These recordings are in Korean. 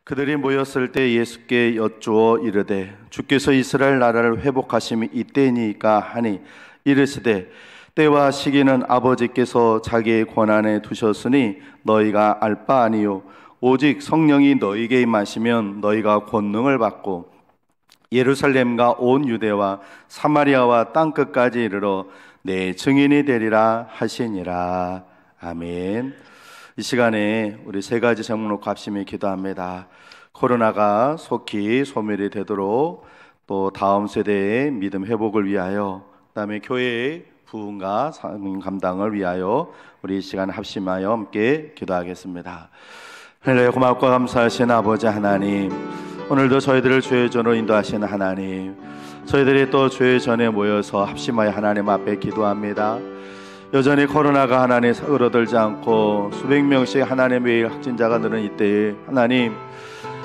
그들이 모였을 때 예수께 여쭈어 이르되 주께서 이스라엘 나라를 회복하심이 이때니까 하니 이르시되 때와 시기는 아버지께서 자기의 권한에 두셨으니 너희가 알 바 아니요 오직 성령이 너희에게 임하시면 너희가 권능을 받고 예루살렘과 온 유대와 사마리아와 땅끝까지 이르러 내 증인이 되리라 하시니라. 아멘. 이 시간에 우리 세 가지 제목 놓고 합심히 기도합니다. 코로나가 속히 소멸이 되도록, 또 다음 세대의 믿음 회복을 위하여, 그다음에 교회의 부흥과 사명 감당을 위하여 우리 이 시간 합심하여 함께 기도하겠습니다. 하늘에 고맙고 감사하신 아버지 하나님, 오늘도 저희들을 주의 전으로 인도하시는 하나님, 저희들이 또 주의 전에 모여서 합심하여 하나님 앞에 기도합니다. 여전히 코로나가 하나님 사그러들지 않고 수백 명씩 하나님의 확진자가 늘은 이때에 하나님,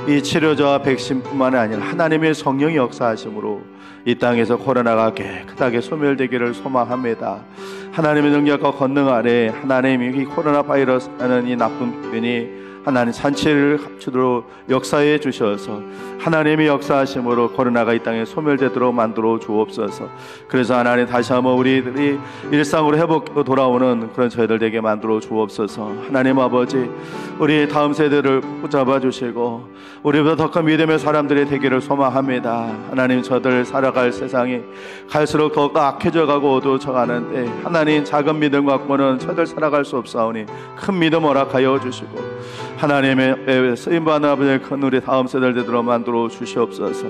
이 치료제와 백신뿐만 아니라 하나님의 성령이 역사하심으로 이 땅에서 코로나가 깨끗하게 소멸되기를 소망합니다. 하나님의 능력과 권능 아래 하나님이 이 코로나 바이러스라는 이 나쁜 병이 하나님 산치를 합치도록 역사해 주셔서 하나님의 역사하심으로 코로나가 이 땅에 소멸되도록 만들어 주옵소서. 그래서 하나님 다시 한번 우리들이 일상으로 회복되고 돌아오는 그런 저희들 되게 만들어 주옵소서. 하나님 아버지, 우리 다음 세대를 붙잡아 주시고 우리보다 더 큰 믿음의 사람들이 되기를 소망합니다. 하나님, 저들 살아갈 세상이 갈수록 더 악해져 가고 어두워져 가는데 하나님, 작은 믿음 갖고는 저들 살아갈 수 없사오니 큰 믿음 허락하여 주시고 하나님의 쓰임받는 아버지의 큰 우리 다음 세대를 되도록 만들어 주시옵소서.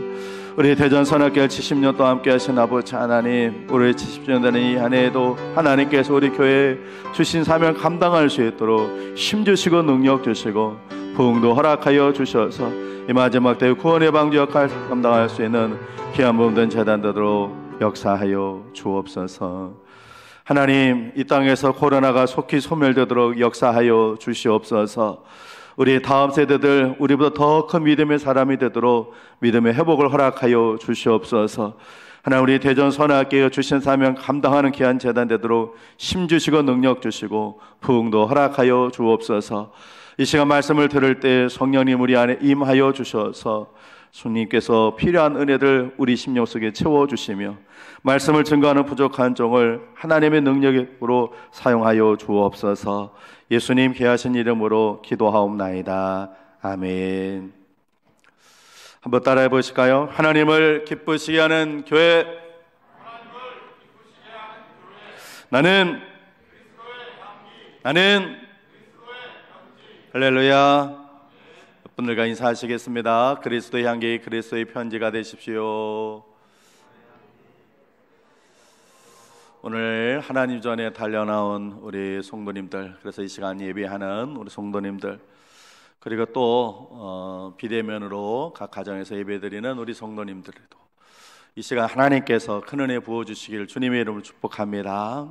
우리 대전 선악교회 70년 동안 함께 하신 아버지 하나님, 우리 70년 되는 이 한 해에도 하나님께서 우리 교회에 주신 사명 감당할 수 있도록 힘 주시고 능력 주시고 부흥도 허락하여 주셔서 이 마지막 때 구원의 방주 역할 감당할 수 있는 귀한 몸된 재단 되도록 역사하여 주옵소서. 하나님, 이 땅에서 코로나가 속히 소멸되도록 역사하여 주시옵소서. 우리 다음 세대들 우리보다 더 큰 믿음의 사람이 되도록 믿음의 회복을 허락하여 주시옵소서. 하나님, 우리 대전 선악교회 주신 사명 감당하는 귀한 재단 되도록 힘 주시고 능력 주시고 부흥도 허락하여 주옵소서. 이 시간 말씀을 들을 때 성령님 우리 안에 임하여 주셔서 주님께서 필요한 은혜들 우리 심령 속에 채워주시며 말씀을 증거하는 부족한 종을 하나님의 능력으로 사용하여 주옵소서. 예수님 귀하신 이름으로 기도하옵나이다. 아멘. 한번 따라해 보실까요? 하나님을 기쁘시게 하는 교회. 나는 할렐루야. 분들과 인사하시겠습니다. 그리스도의 향기, 그리스도의 편지가 되십시오. 오늘 하나님 전에 달려나온 우리 성도님들, 그래서 이 시간 예배하는 우리 성도님들, 그리고 또 비대면으로 각 가정에서 예배드리는 우리 성도님들도 이 시간 하나님께서 큰 은혜 부어주시기를 주님의 이름으로 축복합니다.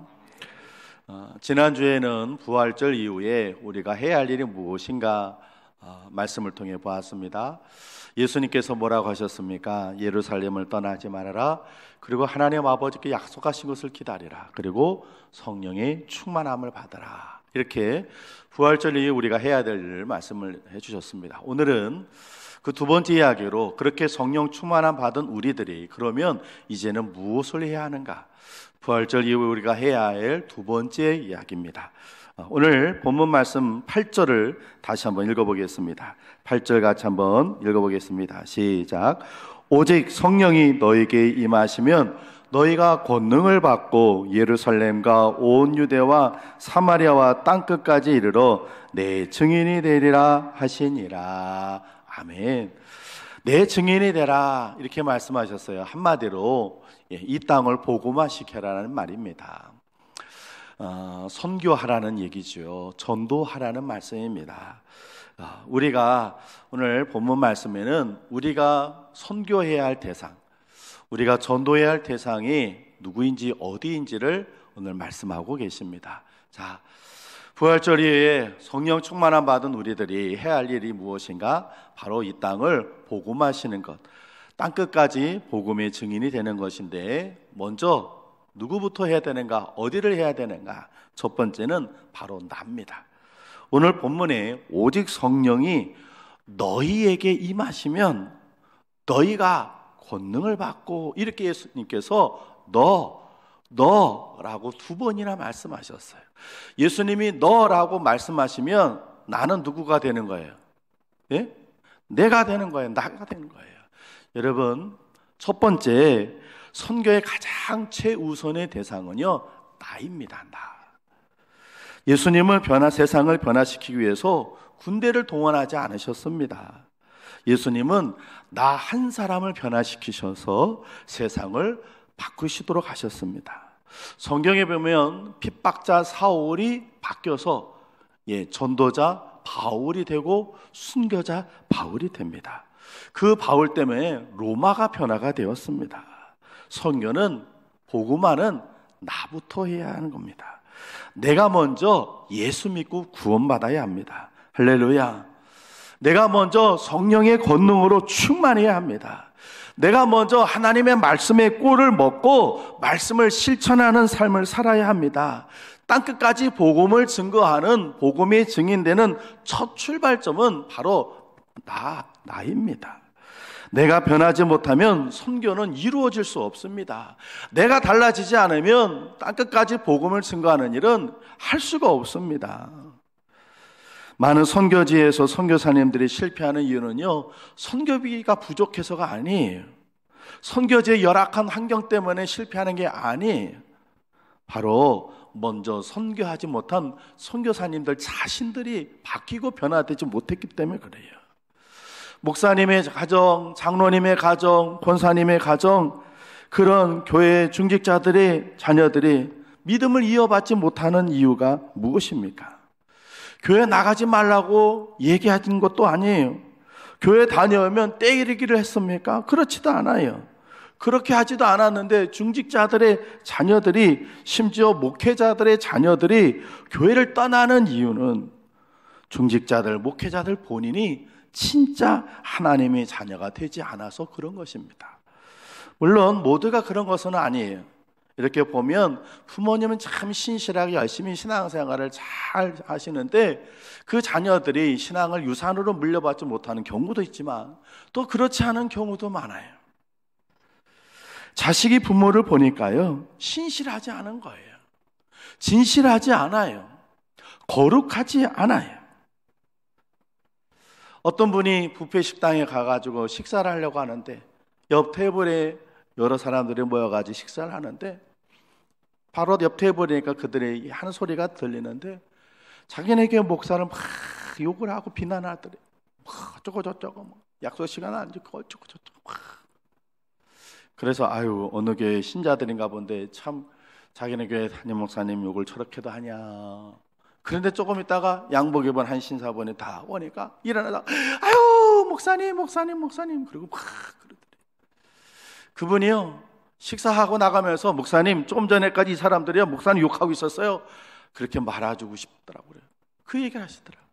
지난주에는 부활절 이후에 우리가 해야 할 일이 무엇인가 말씀을 통해 보았습니다. 예수님께서 뭐라고 하셨습니까? 예루살렘을 떠나지 말아라. 그리고 하나님 아버지께 약속하신 것을 기다리라. 그리고 성령의 충만함을 받아라. 이렇게 부활절 이후에 우리가 해야 될 일을 말씀을 해주셨습니다. 오늘은 그 두 번째 이야기로 그렇게 성령 충만함 받은 우리들이 그러면 이제는 무엇을 해야 하는가? 부활절 이후에 우리가 해야 할 두 번째 이야기입니다. 오늘 본문 말씀 8절을 다시 한번 읽어보겠습니다. 8절 같이 한번 읽어보겠습니다. 시작. 오직 성령이 너에게 임하시면 너희가 권능을 받고 예루살렘과 온 유대와 사마리아와 땅끝까지 이르러 내 증인이 되리라 하시니라. 아멘. 내 증인이 되라, 이렇게 말씀하셨어요. 한마디로 이 땅을 복음화시켜라는 말입니다. 선교하라는 얘기죠. 전도하라는 말씀입니다. 우리가 오늘 본문 말씀에는 우리가 선교해야 할 대상, 우리가 전도해야 할 대상이 누구인지 어디인지를 오늘 말씀하고 계십니다. 자, 부활절 이후에 성령 충만함 받은 우리들이 해야 할 일이 무엇인가? 바로 이 땅을 복음하시는 것, 땅끝까지 복음의 증인이 되는 것인데, 먼저 누구부터 해야 되는가? 어디를 해야 되는가? 첫 번째는 바로 나입니다. 오늘 본문에 오직 성령이 너희에게 임하시면 너희가 권능을 받고, 이렇게 예수님께서 너라고 2번이나 말씀하셨어요. 예수님이 너라고 말씀하시면 나는 누구가 되는 거예요? 예? 내가 되는 거예요. 나가 되는 거예요. 여러분, 첫 번째 선교의 가장 최우선의 대상은요, 나입니다. 나. 예수님은 세상을 변화시키기 위해서 군대를 동원하지 않으셨습니다. 예수님은 나 한 사람을 변화시키셔서 세상을 바꾸시도록 하셨습니다. 성경에 보면 핍박자 사울이 바뀌어서 전도자 바울이 되고 순교자 바울이 됩니다. 그 바울 때문에 로마가 변화가 되었습니다. 선교는, 복음화는 나부터 해야 하는 겁니다. 내가 먼저 예수 믿고 구원받아야 합니다. 할렐루야. 내가 먼저 성령의 권능으로 충만해야 합니다. 내가 먼저 하나님의 말씀의 꼴을 먹고 말씀을 실천하는 삶을 살아야 합니다. 땅끝까지 복음을 증거하는, 복음의 증인되는 첫 출발점은 바로 나입니다. 내가 변하지 못하면 선교는 이루어질 수 없습니다. 내가 달라지지 않으면 땅끝까지 복음을 증거하는 일은 할 수가 없습니다. 많은 선교지에서 선교사님들이 실패하는 이유는요, 선교비가 부족해서가 아니에요. 선교지의 열악한 환경 때문에 실패하는 게 아니에요. 바로 먼저 선교하지 못한 선교사님들 자신들이 바뀌고 변화되지 못했기 때문에 그래요. 목사님의 가정, 장로님의 가정, 권사님의 가정, 그런 교회 중직자들의 자녀들이 믿음을 이어받지 못하는 이유가 무엇입니까? 교회 나가지 말라고 얘기하는 것도 아니에요. 교회 다녀오면 때리기를 했습니까? 그렇지도 않아요. 그렇게 하지도 않았는데 중직자들의 자녀들이, 심지어 목회자들의 자녀들이 교회를 떠나는 이유는 중직자들, 목회자들 본인이 진짜 하나님의 자녀가 되지 않아서 그런 것입니다. 물론 모두가 그런 것은 아니에요. 이렇게 보면 부모님은 참 신실하게 열심히 신앙생활을 잘 하시는데 그 자녀들이 신앙을 유산으로 물려받지 못하는 경우도 있지만 또 그렇지 않은 경우도 많아요. 자식이 부모를 보니까요, 신실하지 않은 거예요. 진실하지 않아요. 거룩하지 않아요. 어떤 분이 뷔페 식당에 가가지고 식사를 하려고 하는데 옆 테이블에 여러 사람들이 모여가지고 식사를 하는데 바로 옆 테이블이니까 그들의 하는 소리가 들리는데 자기네게 목사를 막 욕을 하고 비난하더래. 어쩌고 저쩌고 약속 시간 안 지키고 어쩌고 저쩌고 막. 그래서 어느 교회 신자들인가 본데 참 자기네 교회 담임 목사님 욕을 저렇게도 하냐. 그런데 조금 있다가 양복 입은 한 신사분이 다 오니까 일어나다가 목사님 그리고 막 그러더래. 그분이요, 식사하고 나가면서 목사님, 조금 전에까지 이 사람들이요 목사님 욕하고 있었어요. 그렇게 말아주고 싶더라고요. 그 얘기를 하시더라고요.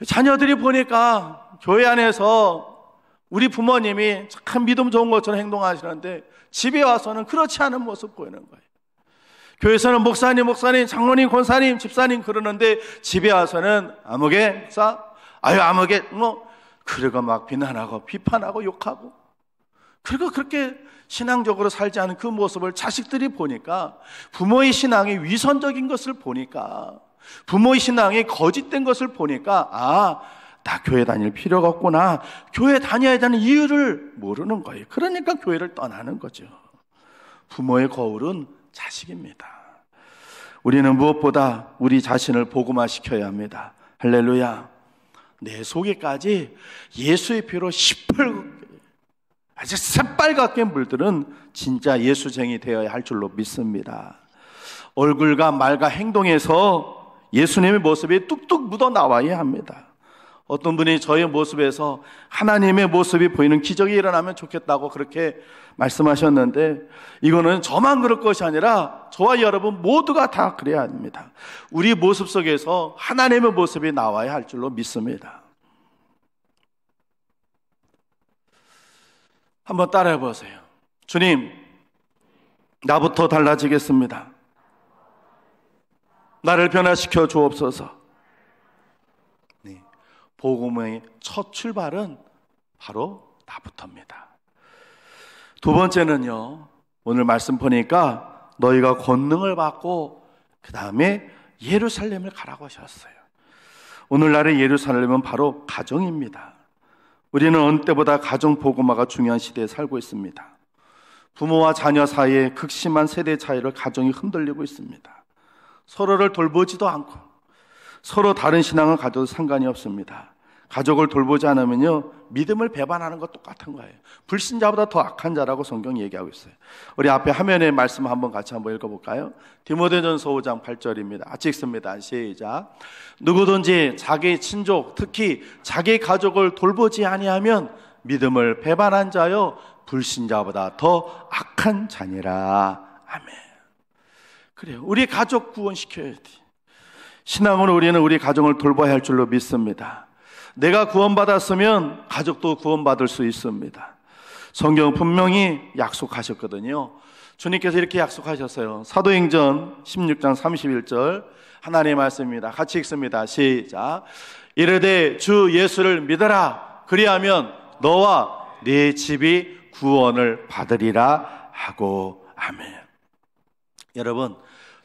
자녀들이 보니까 교회 안에서 우리 부모님이 참 믿음 좋은 것처럼 행동하시는데 집에 와서는 그렇지 않은 모습 보이는 거예요. 교회에서는 목사님, 장로님, 권사님, 집사님 그러는데 집에 와서는 아무개 목사, 아무개 그리고 막 비난하고 비판하고 욕하고, 그리고 그렇게 신앙적으로 살지 않은 그 모습을 자식들이 보니까, 부모의 신앙이 위선적인 것을 보니까, 부모의 신앙이 거짓된 것을 보니까 나 교회 다닐 필요가 없구나, 교회 다녀야 되는 이유를 모르는 거예요. 그러니까 교회를 떠나는 거죠. 부모의 거울은 자식입니다. 우리는 무엇보다 우리 자신을 복음화시켜야 합니다. 할렐루야. 내 속에까지 예수의 피로 시뻘겋게, 아주 새빨갛게 물들은 진짜 예수쟁이 되어야 할 줄로 믿습니다. 얼굴과 말과 행동에서 예수님의 모습이 뚝뚝 묻어 나와야 합니다. 어떤 분이 저의 모습에서 하나님의 모습이 보이는 기적이 일어나면 좋겠다고 그렇게 말씀하셨는데, 이거는 저만 그럴 것이 아니라 저와 여러분 모두가 다 그래야 합니다. 우리 모습 속에서 하나님의 모습이 나와야 할 줄로 믿습니다. 한번 따라해 보세요. 주님, 나부터 달라지겠습니다. 나를 변화시켜 주옵소서. 복음의 첫 출발은 바로 나부터입니다. 두 번째는요, 오늘 말씀 보니까 너희가 권능을 받고 그 다음에 예루살렘을 가라고 하셨어요. 오늘날의 예루살렘은 바로 가정입니다. 우리는 어느 때보다 가정 복음화가 중요한 시대에 살고 있습니다. 부모와 자녀 사이에 극심한 세대 차이로 가정이 흔들리고 있습니다. 서로를 돌보지도 않고 서로 다른 신앙을 가져도 상관이 없습니다. 가족을 돌보지 않으면요, 믿음을 배반하는 것 똑같은 거예요. 불신자보다 더 악한 자라고 성경이 얘기하고 있어요. 우리 앞에 화면에 말씀 한번 같이 한번 읽어볼까요? 디모데전서 5장 8절입니다. 같이 읽습니다. 시작. 누구든지 자기 친족, 특히 자기 가족을 돌보지 아니하면 믿음을 배반한 자요 불신자보다 더 악한 자니라. 아멘. 그래요. 우리 가족 구원시켜야 돼. 신앙으로 우리는 우리 가정을 돌봐야 할 줄로 믿습니다. 내가 구원받았으면 가족도 구원받을 수 있습니다. 성경은 분명히 약속하셨거든요. 주님께서 이렇게 약속하셨어요. 사도행전 16장 31절 하나님의 말씀입니다. 같이 읽습니다. 시작. 이르되 주 예수를 믿어라. 그리하면 너와 네 집이 구원을 받으리라 하고. 아멘. 여러분,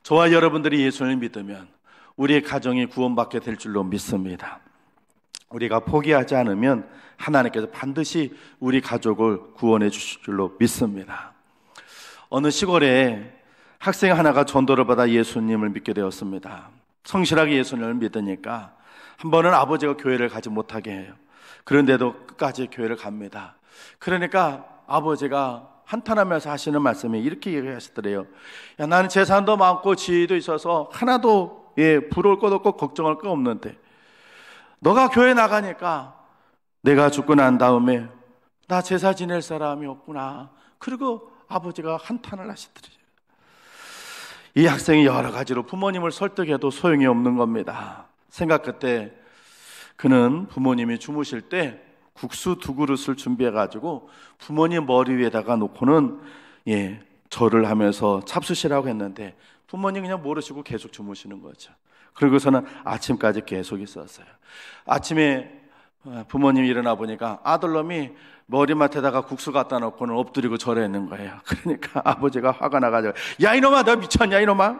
저와 여러분들이 예수를 믿으면 우리의 가정이 구원받게 될 줄로 믿습니다. 우리가 포기하지 않으면 하나님께서 반드시 우리 가족을 구원해 주실 줄로 믿습니다. 어느 시골에 학생 하나가 전도를 받아 예수님을 믿게 되었습니다. 성실하게 예수님을 믿으니까 한 번은 아버지가 교회를 가지 못하게 해요. 그런데도 끝까지 교회를 갑니다. 그러니까 아버지가 한탄하면서 하시는 말씀이 이렇게 얘기하시더래요. 야, 나는 재산도 많고 지위도 있어서 하나도 부러울 것 없고 걱정할 것 없는데 너가 교회 나가니까 내가 죽고 난 다음에 나 제사 지낼 사람이 없구나. 그리고 아버지가 한탄을 하시더래요. 이 학생이 여러 가지로 부모님을 설득해도 소용이 없는 겁니다. 생각 끝에 그는 부모님이 주무실 때 국수 2그릇을 준비해가지고 부모님 머리 위에다가 놓고는 절을 하면서 잡수시라고 했는데 부모님 그냥 모르시고 계속 주무시는 거죠. 그리고서는 아침까지 계속 있었어요. 아침에 부모님이 일어나 보니까 아들놈이 머리맡에다가 국수 갖다 놓고는 엎드리고 절했는 거예요. 그러니까 아버지가 화가 나가지고 야 이놈아 너 미쳤냐 이놈아,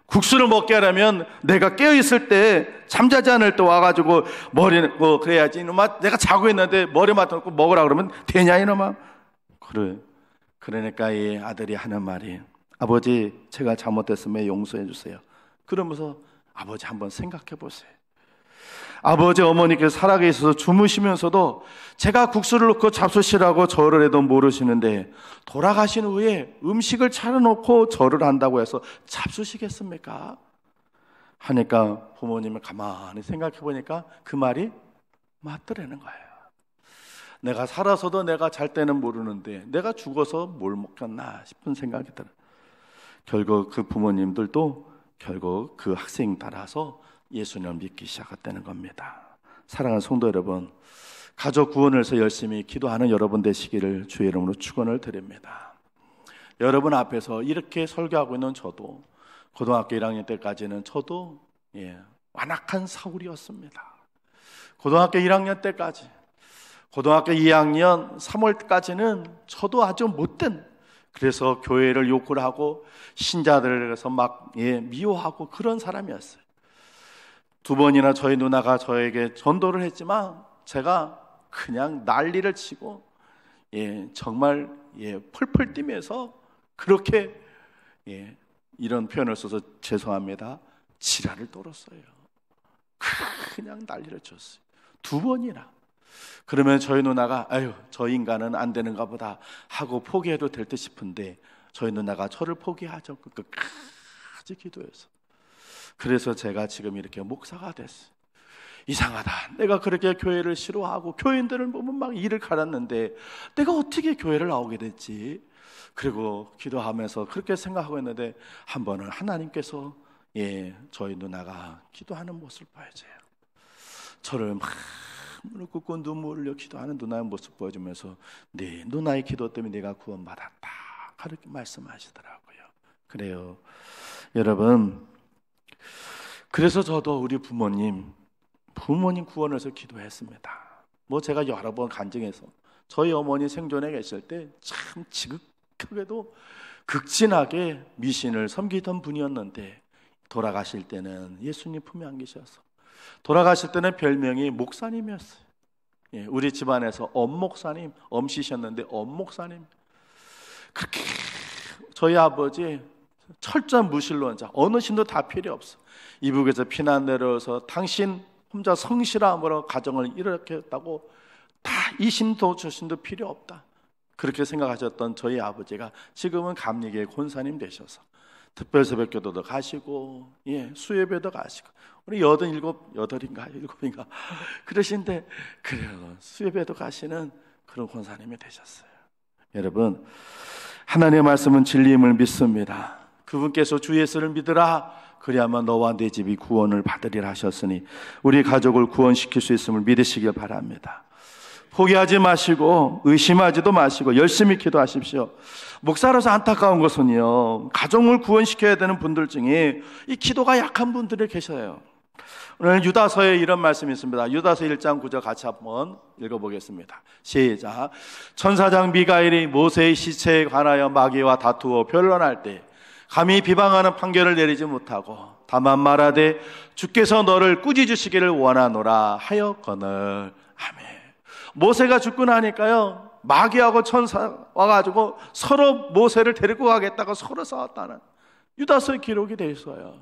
국수를 먹게 하려면 내가 깨어있을 때 잠자지 않을 때 와가지고 머리 놓고 그래야지. 이놈아 내가 자고 있는데 머리맡에 놓고 먹으라 그러면 되냐 이놈아. 그러니까 이 아들이 하는 말이 아버지 제가 잘못했으면 용서해 주세요. 그러면서 아버지 한번 생각해 보세요. 아버지 어머니께서 살아계셔서 주무시면서도 제가 국수를 넣고 잡수시라고 절을 해도 모르시는데 돌아가신 후에 음식을 차려놓고 절을 한다고 해서 잡수시겠습니까? 하니까 부모님을 가만히 생각해 보니까 그 말이 맞더라는 거예요. 내가 살아서도 내가 잘 때는 모르는데 내가 죽어서 뭘 먹겠나 싶은 생각이 들어요. 결국 그 부모님들도 결국 그 학생 따라서 예수님을 믿기 시작했다는 겁니다. 사랑하는 성도 여러분, 가족 구원을 위해서 열심히 기도하는 여러분 되시기를 주의 이름으로 축원을 드립니다. 여러분 앞에서 이렇게 설교하고 있는 저도 고등학교 1학년 때까지는 저도 완악한 사울이었습니다. 고등학교 1학년 때까지, 고등학교 2학년 3월 때까지는 저도 아주 못된, 그래서 교회를 욕을 하고 신자들에서 막 미워하고 그런 사람이었어요. 2번이나 저희 누나가 저에게 전도를 했지만 제가 그냥 난리를 치고 정말 펄펄 뛰면서 그렇게 이런 표현을 써서 죄송합니다. 지랄을 떨었어요. 그냥 난리를 쳤어요. 2번이나. 그러면 저희 누나가 아유 저 인간은 안 되는가 보다 하고 포기해도 될 듯 싶은데 저희 누나가 저를 포기하죠. 끝까지 기도해서. 그래서 제가 지금 이렇게 목사가 됐어요. 이상하다. 내가 그렇게 교회를 싫어하고 교인들을 보면 막 이를 갈았는데 내가 어떻게 교회를 나오게 됐지? 그리고 기도하면서 그렇게 생각하고 있는데 한 번은 하나님께서 저희 누나가 기도하는 모습을 보여줘요. 저를 막 무릎 꿇고 눈물 흘려 기도하는 누나의 모습 보여주면서 네 누나의 기도 때문에 내가 구원받았다 그렇게 말씀하시더라고요. 그래요 여러분, 그래서 저도 우리 부모님 부모님 구원을 위해서 기도했습니다. 제가 여러 번 간증해서 저희 어머니 생존에 계실 때 참 지극하게도 극진하게 미신을 섬기던 분이었는데 돌아가실 때는 예수님 품에 안 계셔서 돌아가실 때는 별명이 목사님이었어요. 우리 집안에서 엄목사님, 엄씨셨는데 엄목사님. 그렇게 저희 아버지 철저한 무신론자, 어느 신도 다 필요 없어. 이북에서 피난 내려와서 당신 혼자 성실함으로 가정을 일으켰다고 다 이 신도 저 신도 필요 없다, 그렇게 생각하셨던 저희 아버지가 지금은 감리교회 권사님 되셔서 특별새벽기도도 가시고 수예배도 가시고 우리 87인가 그러신데 그래요, 수예배도 가시는 그런 권사님이 되셨어요. 여러분, 하나님의 말씀은 진리임을 믿습니다. 그분께서 주 예수를 믿으라 그리하면 너와 네 집이 구원을 받으리라 하셨으니 우리 가족을 구원시킬 수 있음을 믿으시길 바랍니다. 포기하지 마시고 의심하지도 마시고 열심히 기도하십시오. 목사로서 안타까운 것은요, 가정을 구원시켜야 되는 분들 중에 이 기도가 약한 분들이 계셔요. 오늘 유다서에 이런 말씀이 있습니다. 유다서 1장 9절 같이 한번 읽어보겠습니다. 시작. 천사장 미가엘이 모세의 시체에 관하여 마귀와 다투어 변론할 때 감히 비방하는 판결을 내리지 못하고 다만 말하되 주께서 너를 꾸짖으시기를 원하노라 하였거늘. 아멘. 모세가 죽고 나니까요, 마귀하고 천사 와가지고 서로 모세를 데리고 가겠다고 서로 싸웠다는 유다서의 기록이 되어 있어요.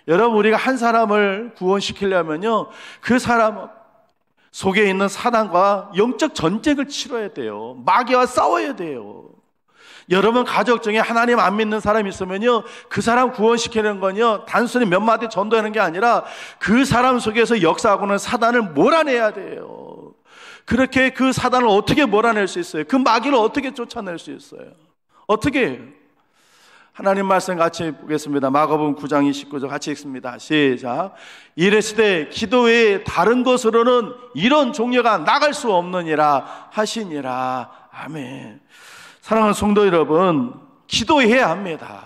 여러분, 우리가 한 사람을 구원시키려면요, 그 사람 속에 있는 사단과 영적 전쟁을 치러야 돼요. 마귀와 싸워야 돼요. 여러분 가족 중에 하나님 안 믿는 사람이 있으면요, 그 사람 구원시키는 건요, 단순히 몇 마디 전도하는 게 아니라 그 사람 속에서 역사하고는 사단을 몰아내야 돼요. 그렇게 그 사단을 어떻게 몰아낼 수 있어요? 그 마귀를 어떻게 쫓아낼 수 있어요? 어떻게 해요? 하나님 말씀 같이 보겠습니다. 마가복음 9장 29절 같이 읽습니다. 시작. 이르시되 기도 외에 다른 것으로는 이런 종려가 나갈 수 없느니라 하시니라. 아멘. 사랑하는 성도 여러분, 기도해야 합니다.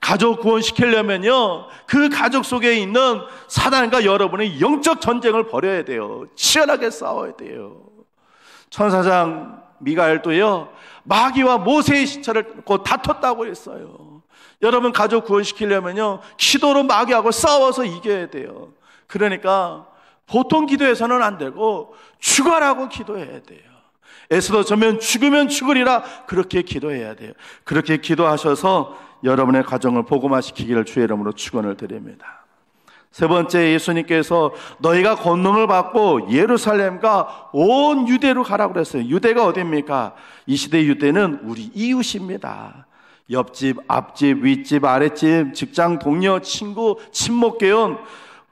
가족 구원시키려면요, 그 가족 속에 있는 사단과 여러분의 영적 전쟁을 벌여야 돼요. 치열하게 싸워야 돼요. 천사장 미가엘도요, 마귀와 모세의 시체를 다퉜다고 했어요. 여러분 가족 구원시키려면요, 기도로 마귀하고 싸워서 이겨야 돼요. 그러니까 보통 기도해서는 안 되고 죽어라고 기도해야 돼요. 에스더 저면 죽으면 죽으리라, 그렇게 기도해야 돼요. 그렇게 기도하셔서 여러분의 가정을 복음화시키기를 주의 이름으로 축원을 드립니다. 세 번째, 예수님께서 너희가 권능을 받고 예루살렘과 온 유대로 가라고 그랬어요. 유대가 어디입니까? 이 시대 유대는 우리 이웃입니다. 옆집, 앞집, 윗집, 아랫집, 직장 동료, 친구, 친목계원,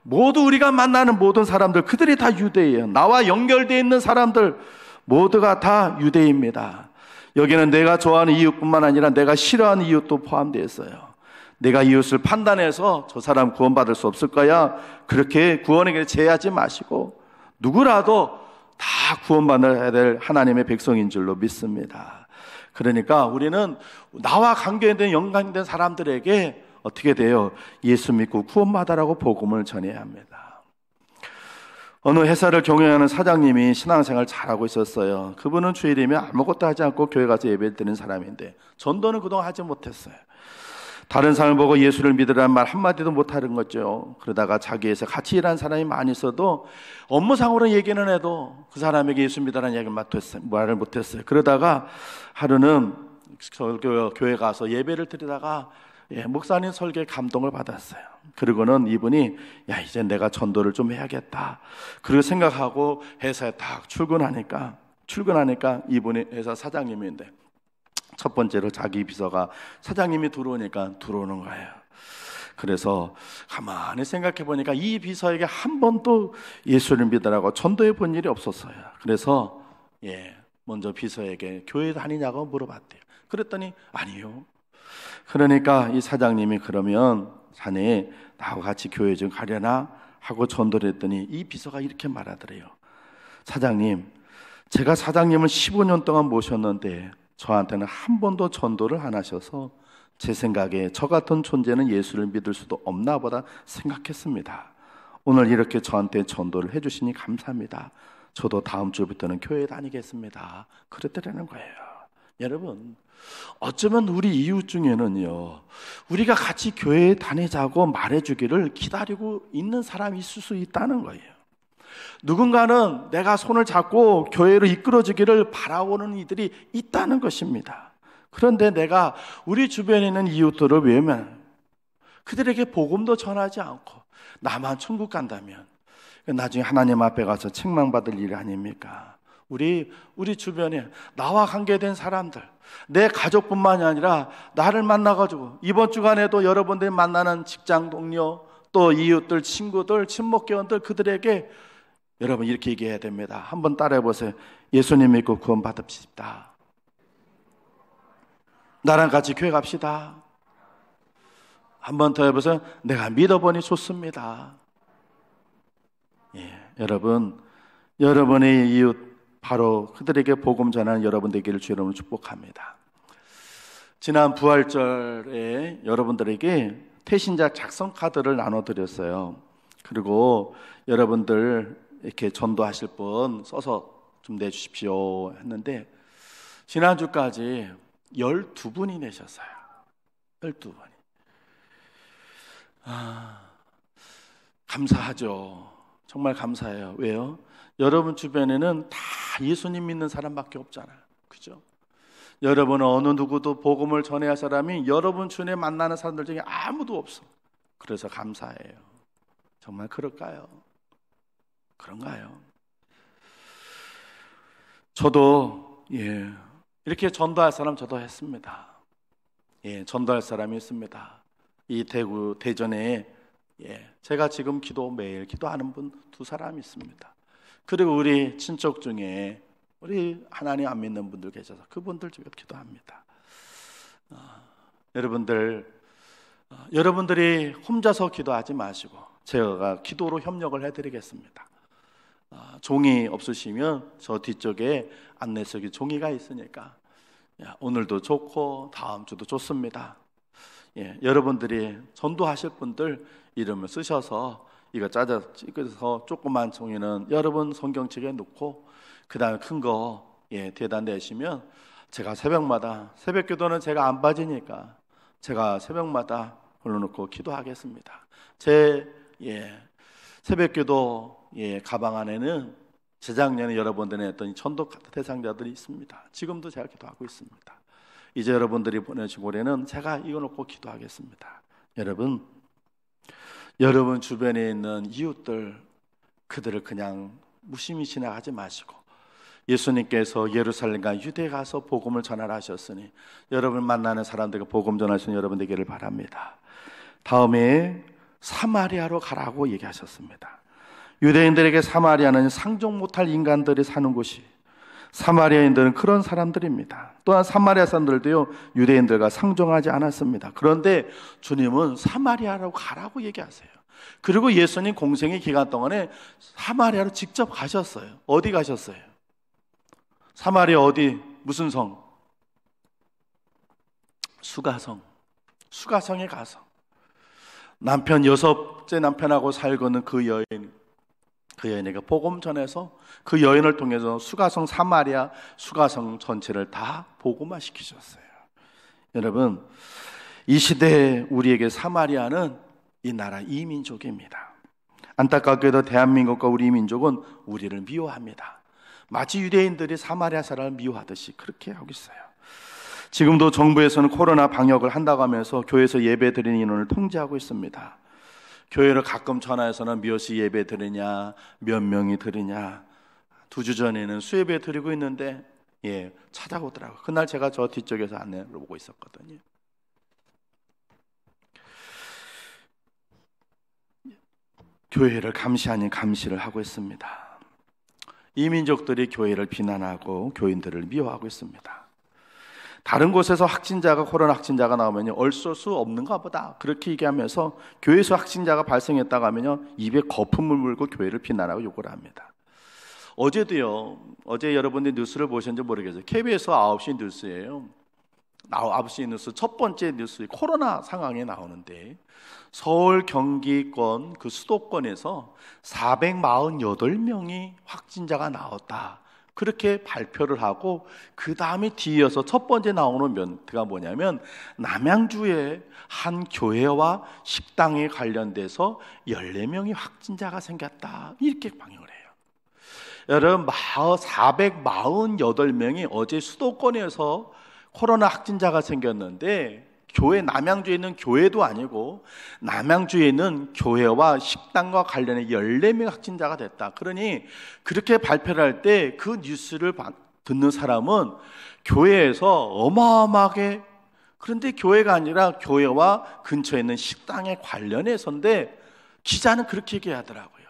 모두 우리가 만나는 모든 사람들, 그들이 다 유대예요. 나와 연결되어 있는 사람들 모두가 다 유대입니다. 여기는 내가 좋아하는 이웃뿐만 아니라 내가 싫어하는 이웃도 포함되어 있어요. 내가 이웃을 판단해서 저 사람 구원받을 수 없을 거야, 그렇게 구원에게 제하지 마시고 누구라도 다 구원받아야 될 하나님의 백성인 줄로 믿습니다. 그러니까 우리는 나와 관계된 연관된 사람들에게 어떻게 돼요? 예수 믿고 구원받아라고 복음을 전해야 합니다. 어느 회사를 경영하는 사장님이 신앙생활 잘하고 있었어요. 그분은 주일이면 아무것도 하지 않고 교회 가서 예배를 드리는 사람인데 전도는 그동안 하지 못했어요. 다른 사람을 보고 예수를 믿으라는 말 한마디도 못하는 거죠. 그러다가 자기 회사 같이 일하는 사람이 많이 있어도 업무상으로 얘기는 해도 그 사람에게 예수 믿으라는 얘기를 말을 못했어요. 그러다가 하루는 교회 가서 예배를 드리다가 목사님 설교에 감동을 받았어요. 그리고는 이분이 이제 내가 전도를 좀 해야겠다, 그리고 생각하고 회사에 딱 출근하니까 이분이 회사 사장님인데 첫 번째로 자기 비서가 사장님이 들어오니까 들어오는 거예요. 그래서 가만히 생각해 보니까 이 비서에게 한 번도 예수를 믿으라고 전도해 본 일이 없었어요. 그래서 먼저 비서에게 교회 다니냐고 물어봤대요. 그랬더니 아니요. 그러니까 이 사장님이 그러면 자네 나하고 같이 교회 좀 가려나 하고 전도를 했더니 이 비서가 이렇게 말하더래요. 사장님, 제가 사장님을 15년 동안 모셨는데 저한테는 한 번도 전도를 안 하셔서 제 생각에 저 같은 존재는 예수를 믿을 수도 없나 보다 생각했습니다. 오늘 이렇게 저한테 전도를 해주시니 감사합니다. 저도 다음 주부터는 교회 다니겠습니다. 그랬더라는 거예요. 여러분, 어쩌면 우리 이웃 중에는요, 우리가 같이 교회에 다니자고 말해주기를 기다리고 있는 사람이 있을 수 있다는 거예요. 누군가는 내가 손을 잡고 교회로 이끌어주기를 바라보는 이들이 있다는 것입니다. 그런데 내가 우리 주변에 있는 이웃들을 외면, 그들에게 복음도 전하지 않고 나만 천국 간다면 나중에 하나님 앞에 가서 책망받을 일 아닙니까? 우리 주변에 나와 관계된 사람들, 내 가족뿐만이 아니라 나를 만나가지고 이번 주간에도 여러분들이 만나는 직장 동료, 또 이웃들, 친구들, 친목교원들, 그들에게 여러분 이렇게 얘기해야 됩니다. 한번 따라해 보세요. 예수님 믿고 구원 받읍시다. 나랑 같이 교회 갑시다. 한번 더 해보세요. 내가 믿어보니 좋습니다. 예, 여러분, 여러분의 이웃, 바로 그들에게 복음 전하는 여러분 되기를 주 이름으로 축복합니다. 지난 부활절에 여러분들에게 태신자 작성 카드를 나눠드렸어요. 그리고 여러분들 이렇게 전도하실 분 써서 좀 내주십시오 했는데, 지난주까지 12분이 내셨어요. 12분이. 감사하죠. 정말 감사해요. 왜요? 여러분 주변에는 다 예수님 믿는 사람밖에 없잖아요. 그죠? 여러분은 어느 누구도 복음을 전해야 할 사람이 여러분 주변에 만나는 사람들 중에 아무도 없어. 그래서 감사해요. 정말 그럴까요? 그런가요? 저도 이렇게 전도할 사람 저도 했습니다. 전도할 사람이 있습니다. 이 대전에 제가 지금 매일 기도하는 분 2사람이 있습니다. 그리고 우리 친척 중에 우리 하나님 안 믿는 분들 계셔서 그분들 중에 기도합니다. 여러분들이 혼자서 기도하지 마시고 제가 기도로 협력을 해드리겠습니다. 종이 없으시면 저 뒤쪽에 안내석에 종이가 있으니까 오늘도 좋고 다음 주도 좋습니다. 여러분들이 전도하실 분들 이름을 쓰셔서 이거 찍어서 조그만 종이는 여러분 성경책에 놓고 그 다음에 큰 거 대단 내시면 제가 새벽 기도는 제가 안 빠지니까 제가 새벽마다 올려놓고 기도하겠습니다. 제 새벽 기도 가방 안에는 재작년에 여러분들이 했던 전도 대상자들이 있습니다. 지금도 제가 기도하고 있습니다. 이제 여러분들이 보내신 올해는 제가 이거 놓고 기도하겠습니다. 여러분 주변에 있는 이웃들, 그들을 그냥 무심히 지나가지 마시고 예수님께서 예루살렘과 유대에 가서 복음을 전하라 하셨으니 여러분 만나는 사람들과 복음 전하시는 여러분 되기를 바랍니다. 다음에 사마리아로 가라고 얘기하셨습니다. 유대인들에게 사마리아는 상종 못할 인간들이 사는 곳이, 사마리아인들은 그런 사람들입니다. 또한 사마리아 사람들도요 유대인들과 상종하지 않았습니다. 그런데 주님은 사마리아로 가라고 얘기하세요. 그리고 예수님 공생의 기간 동안에 사마리아로 직접 가셨어요. 어디 가셨어요? 사마리아 어디? 무슨 성? 수가성에 가서 남편 6째 남편하고 살고는 그 여인에게 복음 전해서 그 여인을 통해서 수가성 사마리아 수가성 전체를 다 복음화 시키셨어요. 여러분, 이 시대에 우리에게 사마리아는 이 나라 이민족입니다. 안타깝게도 대한민국과 우리 민족은 우리를 미워합니다. 마치 유대인들이 사마리아 사람을 미워하듯이 그렇게 하고 있어요. 지금도 정부에서는 코로나 방역을 한다고 하면서 교회에서 예배 드리는 인원을 통제하고 있습니다. 교회를 가끔 전화해서는 몇 시 예배 드리냐, 몇 명이 드리냐, 2주 전에는 수예배 드리고 있는데 찾아오더라고요. 그날 제가 저 뒤쪽에서 안내를 보고 있었거든요. 교회를 감시 아닌 감시를 하고 있습니다. 이민족들이 교회를 비난하고 교인들을 미워하고 있습니다. 다른 곳에서 코로나 확진자가 나오면요, 어쩔 수 없는가 보다 그렇게 얘기하면서 교회에서 확진자가 발생했다고 하면요, 입에 거품을 물고 교회를 비난하고 욕을 합니다. 어제 여러분들이 뉴스를 보셨는지 모르겠어요. KBS 9시 뉴스예요. ABC 뉴스 첫 번째 뉴스 코로나 상황에 나오는데 서울 경기권 그 수도권에서 448명이 확진자가 나왔다. 그렇게 발표를 하고 그 다음에 뒤이어서 첫 번째 나오는 멘트가 뭐냐면 남양주의 한 교회와 식당에 관련돼서 14명이 확진자가 생겼다. 이렇게 방영을 해요. 여러분 448명이 어제 수도권에서 코로나 확진자가 생겼는데 교회 남양주에 있는 교회도 아니고 남양주에 있는 교회와 식당과 관련해 14명 확진자가 됐다. 그러니 그렇게 발표를 할 때 그 뉴스를 듣는 사람은 교회에서 어마어마하게, 그런데 교회가 아니라 교회와 근처에 있는 식당에 관련해서인데 기자는 그렇게 얘기하더라고요.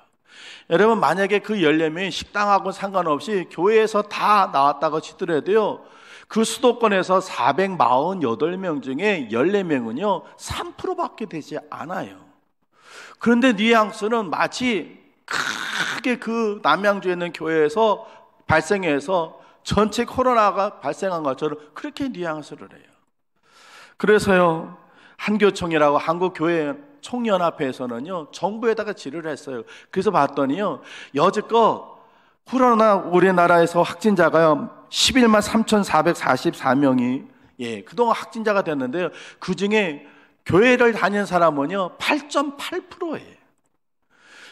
여러분 만약에 그 14명이 식당하고 상관없이 교회에서 다 나왔다고 치더라도요, 그 수도권에서 448명 중에 14명은요 3%밖에 되지 않아요. 그런데 뉘앙스는 마치 크게 그 남양주에 있는 교회에서 발생해서 전체 코로나가 발생한 것처럼 그렇게 뉘앙스를 해요. 그래서요 한교총이라고 한국교회 총연합회에서는요 정부에다가 질의를 했어요. 그래서 봤더니요 여지껏 코로나 우리나라에서 확진자가요 11만 3,444명이 그동안 확진자가 됐는데요, 그 중에 교회를 다니는 사람은요 8.8%예요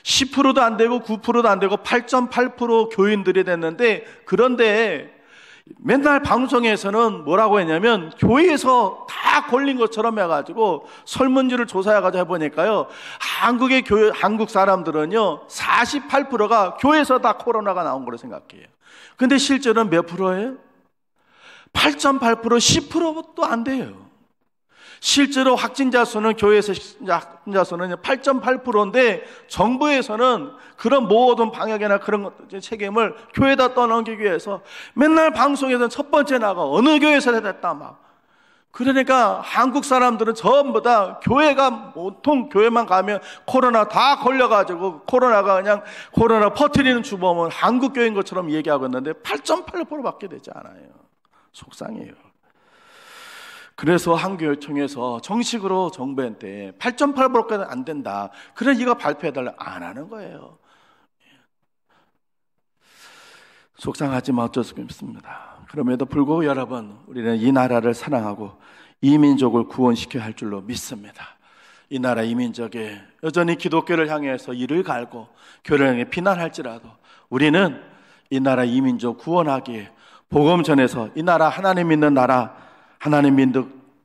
10%도 안 되고 9%도 안 되고 8.8% 교인들이 됐는데, 그런데 맨날 방송에서는 뭐라고 했냐면 교회에서 다 걸린 것처럼 해가지고 설문지를 조사해가지고 해보니까요 한국의 교회, 한국 사람들은요 48%가 교회에서 다 코로나가 나온 거로 생각해요. 근데 실제로는 몇 프로예요? 8.8%, 10%도 안 돼요. 실제로 확진자 수는 교회에서 확진자 수는 8.8%인데 정부에서는 그런 모든 방역이나 그런 책임을 교회에다 떠넘기기 위해서 맨날 방송에서 첫 번째 나가 어느 교회에서 됐다 막. 그러니까 한국 사람들은 전부 다 교회가 보통 교회만 가면 코로나 다 걸려가지고 코로나가 그냥 코로나 퍼뜨리는 주범은 한국 교회인 것처럼 얘기하고 있는데 8.8%밖에 되지 않아요. 속상해요. 그래서 한교총에서 정식으로 정부한테 8.8%까지 안 된다. 그래 이거 발표해달라 안 하는 거예요. 속상하지만 어쩔 수가 없습니다. 그럼에도 불구하고 여러분, 우리는 이 나라를 사랑하고 이 민족을 구원시켜야 할 줄로 믿습니다. 이 나라 이 민족에 여전히 기독교를 향해서 이를 갈고 교회를 향해 비난할지라도 우리는 이 나라 이 민족 구원하기에 복음 전해서 이 나라 하나님 믿는 나라, 하나님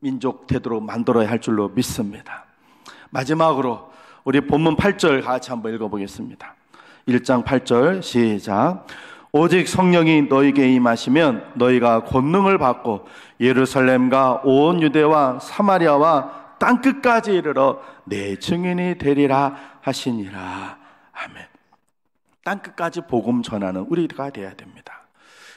민족 되도록 만들어야 할 줄로 믿습니다. 마지막으로 우리 본문 8절 같이 한번 읽어보겠습니다. 1장 8절 시작. 오직 성령이 너희에게 임하시면 너희가 권능을 받고 예루살렘과 온 유대와 사마리아와 땅끝까지 이르러 내 증인이 되리라 하시니라. 아멘. 땅끝까지 복음 전하는 우리가 되어야 됩니다.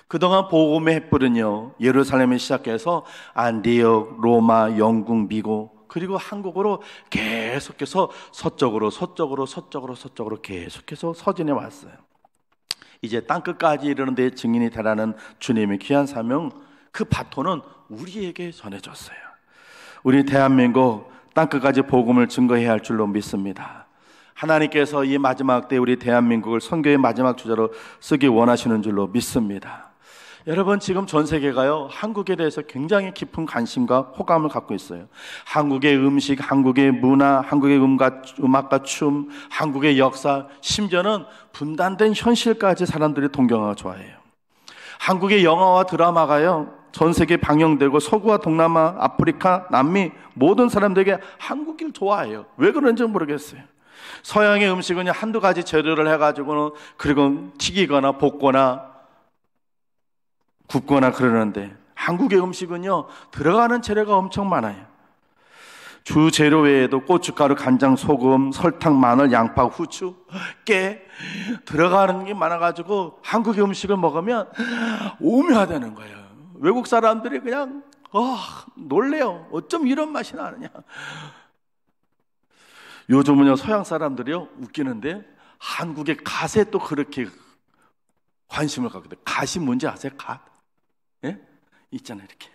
그동안 복음의 횃불은요 예루살렘에 시작해서 안디옥, 로마, 영국, 미국 그리고 한국으로 계속해서 서쪽으로 계속해서 서진해 왔어요. 이제 땅끝까지 이르는 데 증인이 되라는 주님의 귀한 사명, 그 바톤은 우리에게 전해졌어요. 우리 대한민국 땅끝까지 복음을 증거해야 할 줄로 믿습니다. 하나님께서 이 마지막 때 우리 대한민국을 선교의 마지막 주자로 쓰기 원하시는 줄로 믿습니다. 여러분 지금 전 세계가요 한국에 대해서 굉장히 깊은 관심과 호감을 갖고 있어요. 한국의 음식, 한국의 문화, 한국의 음악과 춤, 한국의 역사, 심지어는 분단된 현실까지 사람들이 동경하고 좋아해요. 한국의 영화와 드라마가요 전 세계에 방영되고 서구와 동남아, 아프리카, 남미 모든 사람들에게 한국을 좋아해요. 왜 그런지 모르겠어요. 서양의 음식은 한두 가지 재료를 해가지고는 그리고 튀기거나 볶거나 굽거나 그러는데 한국의 음식은요 들어가는 재료가 엄청 많아요. 주 재료 외에도 고춧가루, 간장, 소금, 설탕, 마늘, 양파, 후추, 깨 들어가는 게 많아가지고 한국의 음식을 먹으면 오묘하다는 거예요. 외국 사람들이 그냥 놀래요. 어쩜 이런 맛이 나느냐. 요즘은요 서양 사람들이요 웃기는데 한국의 갓에 또 그렇게 관심을 갖거든요. 갓이 뭔지 아세요? 갓? 예? 있잖아요 이렇게.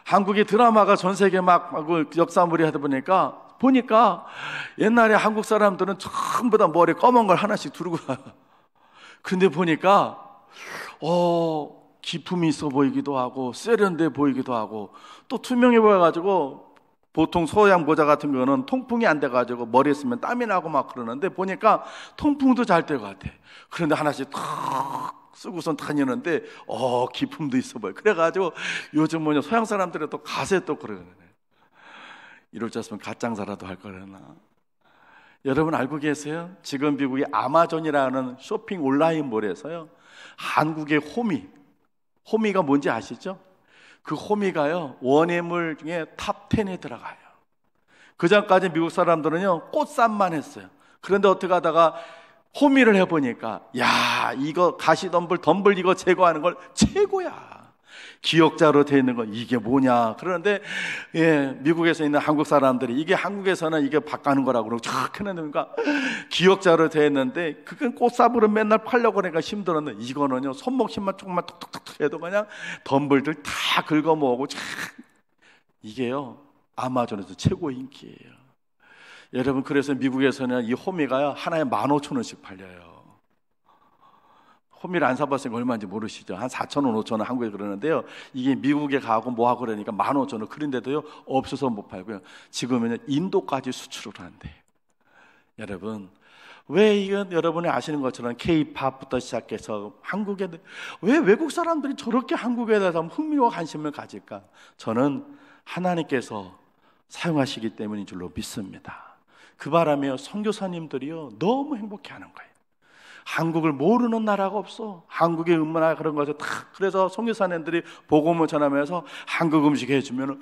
한국의 드라마가 전 세계 막 역사물이 하다 보니까 옛날에 한국 사람들은 전부 다 머리에 검은 걸 하나씩 두르고 가요. 근데 보니까 기품이 있어 보이기도 하고 세련돼 보이기도 하고 또 투명해 보여가지고 보통 소양 모자 같은 거는 통풍이 안 돼가지고 머리에 쓰면 땀이 나고 막 그러는데 보니까 통풍도 잘 될 것 같아. 그런데 하나씩 탁 쓰고선 다니는데 기품도 있어 보여. 그래가지고 요즘 서양 사람들이 또 가세 또 그러네. 이럴 줄 알았으면 갓장사라도 할 거려나. 여러분 알고 계세요? 지금 미국의 아마존이라는 쇼핑 온라인몰에서요, 한국의 호미가 뭔지 아시죠? 그 호미가요, 원예물 중에 탑 10에 들어가요. 그 전까지 미국 사람들은요, 꽃쌈만 했어요. 그런데 어떻게 하다가 호미를 해보니까, 야, 이거 덤불 이거 제거하는 걸 최고야. 기역자로 되어 있는 건 이게 뭐냐. 그런데, 미국에서 있는 한국 사람들이 이게 한국에서는 이게 바꾸는 거라고 그러고 쫙 해놓으니까 기역자로 되어 있는데, 그건 꽃삽으로 맨날 팔려고 그러니까 힘들었는데, 이거는요, 손목 힘만 조금만 톡톡톡 해도 그냥 덤불들 다 긁어 모으고 이게요, 아마존에서 최고 인기예요. 여러분, 그래서 미국에서는 이 호미가요, 하나에 15,000원씩 팔려요. 호미를 안 사봤으니까 얼마인지 모르시죠? 한 4,000원, 5,000원 한국에 그러는데요, 이게 미국에 가고 뭐하고 그러니까 15,000원. 그런데도요, 없어서 못 팔고요. 지금은 인도까지 수출을 한대. 여러분, 왜 이건 여러분이 아시는 것처럼 K-팝부터 시작해서 한국에, 왜 외국 사람들이 저렇게 한국에 대해서 흥미와 관심을 가질까? 저는 하나님께서 사용하시기 때문인 줄로 믿습니다. 그 바람에 선교사님들이요, 너무 행복해하는 거예요. 한국을 모르는 나라가 없어. 한국의 음문화 그런 것을 다, 그래서 선교사님들이 복음을 전하면서 한국 음식 해주면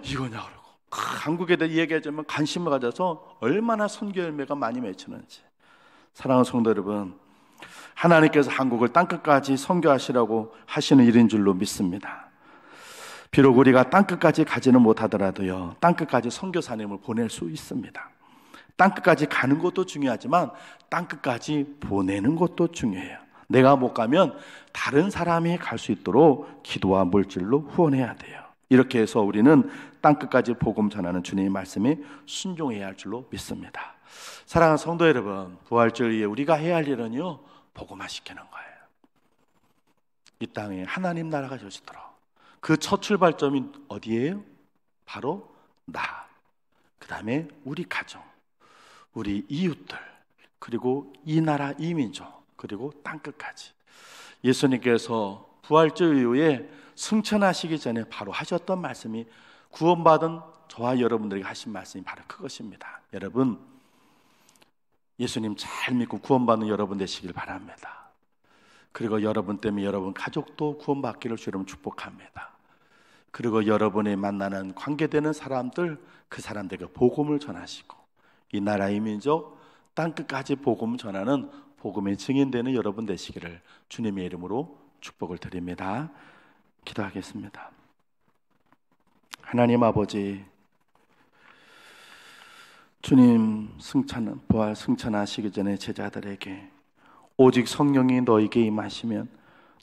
이거냐 그러고, 한국에 대해 얘기해주면 관심을 가져서 얼마나 선교 열매가 많이 맺히는지. 사랑하는 성도 여러분, 하나님께서 한국을 땅끝까지 선교하시라고 하시는 일인 줄로 믿습니다. 비록 우리가 땅끝까지 가지는 못하더라도요, 땅끝까지 선교사님을 보낼 수 있습니다. 땅끝까지 가는 것도 중요하지만 땅끝까지 보내는 것도 중요해요. 내가 못 가면 다른 사람이 갈 수 있도록 기도와 물질로 후원해야 돼요. 이렇게 해서 우리는 땅끝까지 복음 전하는 주님의 말씀에 순종해야 할 줄로 믿습니다. 사랑하는 성도 여러분, 부활절 위에 우리가 해야 할 일은요, 복음화시키는 거예요. 이 땅에 하나님 나라가 열리도록. 그 첫 출발점이 어디예요? 바로 그 다음에 우리 가정, 우리 이웃들, 그리고 이 나라 이민족, 그리고 땅끝까지. 예수님께서 부활절 이후에 승천하시기 전에 바로 하셨던 말씀이, 구원받은 저와 여러분들에게 하신 말씀이 바로 그것입니다. 여러분, 예수님 잘 믿고 구원받는 여러분 되시길 바랍니다. 그리고 여러분 때문에 여러분 가족도 구원받기를 주님 축복합니다. 그리고 여러분이 만나는 관계되는 사람들, 그 사람들에게 복음을 전하시고 이 나라의 민족 땅끝까지 복음 전하는 복음의 증인되는 여러분 되시기를 주님의 이름으로 축복을 드립니다. 기도하겠습니다. 하나님 아버지, 주님 부활 승천하시기 전에 제자들에게 오직 성령이 너희에게 임하시면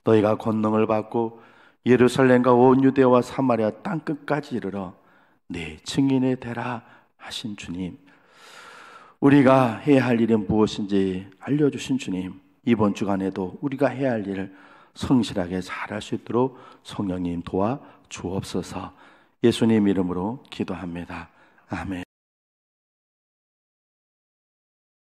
너희가 권능을 받고 예루살렘과 온 유대와 사마리아 땅끝까지 이르러 내 증인이 되라 하신 주님, 우리가 해야 할 일은 무엇인지 알려주신 주님, 이번 주간에도 우리가 해야 할 일을 성실하게 잘할 수 있도록 성령님 도와 주옵소서. 예수님 이름으로 기도합니다. 아멘.